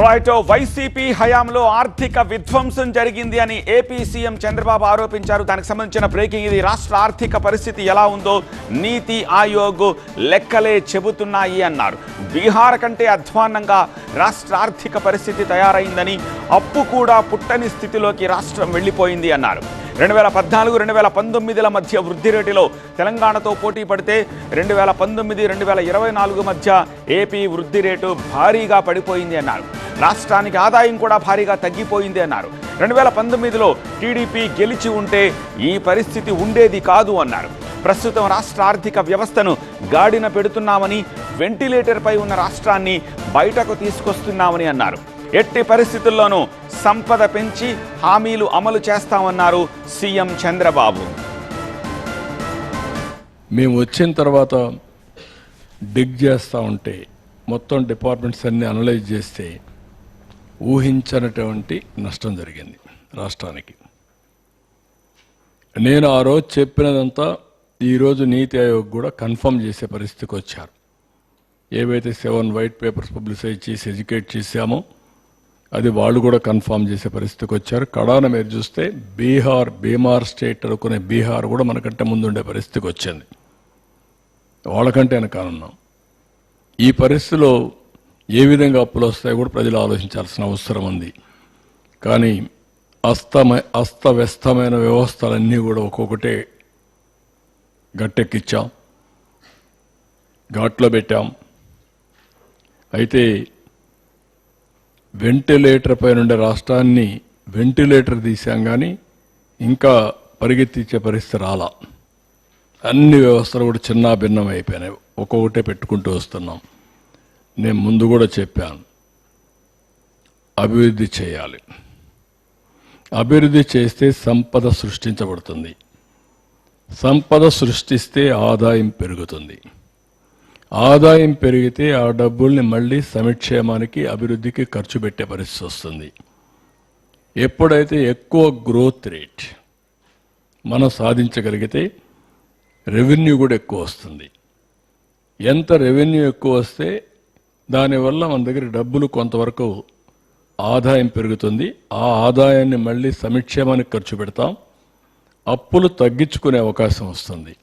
Right, YCP హయాంలో ఆర్థిక విధ్వంసం జరిగింది అని ఏపీ సీఎం చంద్రబాబు ఆరోపించారు. దానికి సంబంధించిన బ్రేకింగ్ ఇది. రాష్ట్ర ఆర్థిక పరిస్థితి ఎలా ఉందో నీతి ఆయోగ్ లెక్కలే చెబుతున్నాయి అన్నారు. బీహార్ కంటే అధ్వాన్నంగా రాష్ట్ర ఆర్థిక పరిస్థితి తయారైందని, అప్పు కూడా పుట్టని స్థితిలోకి రాష్ట్రం వెళ్ళిపోయింది అన్నారు. 2014-2019 మధ్య వృద్ధి రేటులో తెలంగాణతో పోటీ పడితే 2019-2024 మధ్య ఏపీ వృద్ధి రేటు భారీగా పడిపోయింది అన్నారు. రాష్ట్రానికి ఆదాయం కూడా భారీగా తగ్గిపోయింది అన్నారు. 2019లో టీడీపీ గెలిచి ఉంటే ఈ పరిస్థితి ఉండేది కాదు అన్నారు. ప్రస్తుతం రాష్ట్ర ఆర్థిక వ్యవస్థను గాడిన పెడుతున్నామని, వెంటిలేటర్పై ఉన్న రాష్ట్రాన్ని బయటకు తీసుకొస్తున్నామని అన్నారు. ఎట్టి పరిస్థితుల్లోనూ సంపద పెంచి హామీలు అమలు చేస్తామన్నారు సీఎం చంద్రబాబు. మేము వచ్చిన తర్వాత డిగ్ చేస్తూ ఉంటే మొత్తం డిపార్ట్మెంట్స్ అన్ని అనలైజ్ చేస్తే ఊహించనటువంటి నష్టం జరిగింది రాష్ట్రానికి. నేను ఆ రోజు చెప్పినదంతా ఈరోజు నీతి ఆయోగ్ కూడా కన్ఫర్మ్ చేసే పరిస్థితికి వచ్చారు. ఏవైతే 7 వైట్ పేపర్స్ పబ్లిసైజ్ చేసి ఎడ్యుకేట్ చేశామో అది వాళ్ళు కూడా కన్ఫర్మ్ చేసే పరిస్థితికి వచ్చారు. కడాన మీరు చూస్తే బీహార్ స్టేట్ అనుకునే బీహార్ కూడా మనకంటే ముందుండే పరిస్థితికి వచ్చింది. వాళ్ళకంటే వెనకాలన్నాం. ఈ పరిస్థితిలో ఏ విధంగా అప్పులు వస్తాయో కూడా ప్రజలు ఆలోచించాల్సిన అవసరం ఉంది. కానీ అస్తవ్యస్తమైన వ్యవస్థలన్నీ కూడా ఒక్కొక్కటే గట్టెక్కిచ్చాం, ఘాట్లో పెట్టాం. అయితే వెంటిలేటర్ పై నుండే రాష్ట్రాన్ని వెంటిలేటర్ తీసాం, కానీ ఇంకా పరిగెత్తించే పరిస్థితి రాలా. అన్ని వ్యవస్థలు కూడా చిన్న భిన్నం అయిపోయినాయి, ఒక్కొక్కటే పెట్టుకుంటూ వస్తున్నాం. నేను ముందు కూడా చెప్పాను, అభివృద్ధి చేయాలి. అభివృద్ధి చేస్తే సంపద సృష్టించబడుతుంది. సంపద సృష్టిస్తే ఆదాయం పెరుగుతుంది. ఆదాయం పెరిగితే ఆ డబ్బుల్ని మళ్ళీ సంక్షేమానికి, అభివృద్ధికి ఖర్చు పెట్టే పరిస్థితి వస్తుంది. ఎప్పుడైతే ఎక్కువ గ్రోత్ రేట్ మనం సాధించగలిగితే రెవెన్యూ కూడా ఎక్కువ వస్తుంది. ఎంత రెవెన్యూ ఎక్కువ వస్తే దానివల్ల మన దగ్గర డబ్బులు కొంతవరకు ఆదాయం పెరుగుతుంది. ఆ ఆదాయాన్ని మళ్ళీ సంక్షేమానికి ఖర్చు పెడతాం. అప్పులు తగ్గించుకునే అవకాశం వస్తుంది.